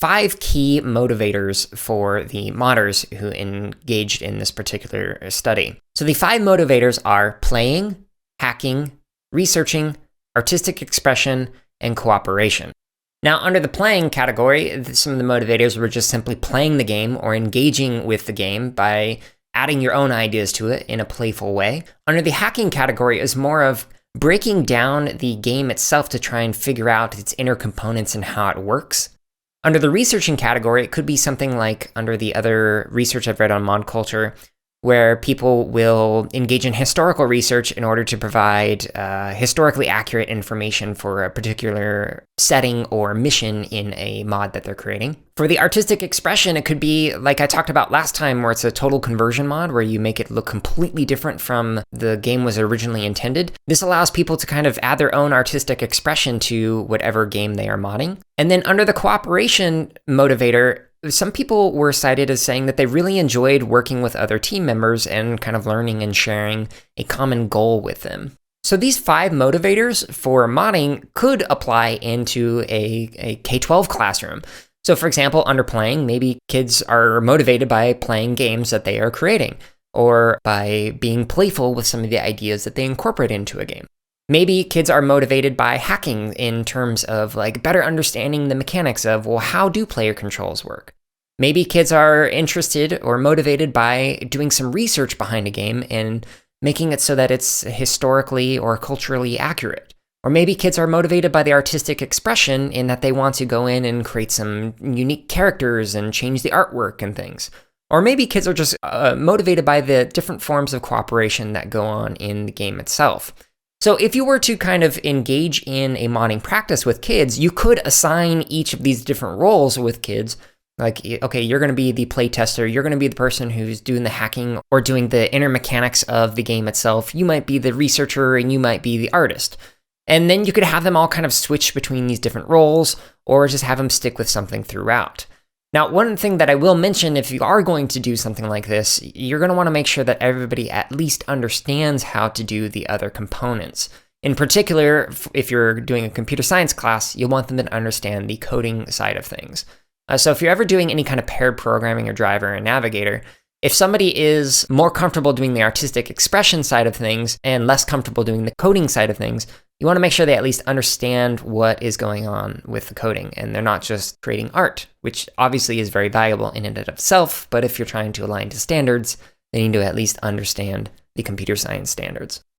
5 key motivators for the modders who engaged in this particular study. So the 5 motivators are playing, hacking, researching, artistic expression, and cooperation. Now, under the playing category, some of the motivators were just simply playing the game or engaging with the game by adding your own ideas to it in a playful way. Under the hacking category is more of breaking down the game itself to try and figure out its inner components and how it works. Under the researching category, it could be something like under the other research I've read on mod culture, where people will engage in historical research in order to provide historically accurate information for a particular setting or mission in a mod that they're creating. For the artistic expression, it could be like I talked about last time, where it's a total conversion mod where you make it look completely different from the game was originally intended. This allows people to kind of add their own artistic expression to whatever game they are modding. And then under the cooperation motivator, some people were cited as saying that they really enjoyed working with other team members and kind of learning and sharing a common goal with them. So these 5 motivators for modding could apply into a K-12 classroom. So for example, under playing, maybe kids are motivated by playing games that they are creating, or by being playful with some of the ideas that they incorporate into a game. Maybe kids are motivated by hacking in terms of like better understanding the mechanics of, well, how do player controls work? Maybe kids are interested or motivated by doing some research behind a game and making it so that it's historically or culturally accurate. Or maybe kids are motivated by the artistic expression in that they want to go in and create some unique characters and change the artwork and things. Or maybe kids are just motivated by the different forms of cooperation that go on in the game itself. So if you were to kind of engage in a modding practice with kids, you could assign each of these different roles with kids. Like, okay, you're going to be the playtester, you're going to be the person who's doing the hacking or doing the inner mechanics of the game itself. You might be the researcher and you might be the artist. And then you could have them all kind of switch between these different roles, or just have them stick with something throughout. Now, one thing that I will mention, if you are going to do something like this, you're going to want to make sure that everybody at least understands how to do the other components. In particular, if you're doing a computer science class, you'll want them to understand the coding side of things. So if you're ever doing any kind of paired programming or driver and navigator, if somebody is more comfortable doing the artistic expression side of things and less comfortable doing the coding side of things, you want to make sure they at least understand what is going on with the coding, and they're not just creating art, which obviously is very valuable in and of itself, but if you're trying to align to standards, they need to at least understand the computer science standards.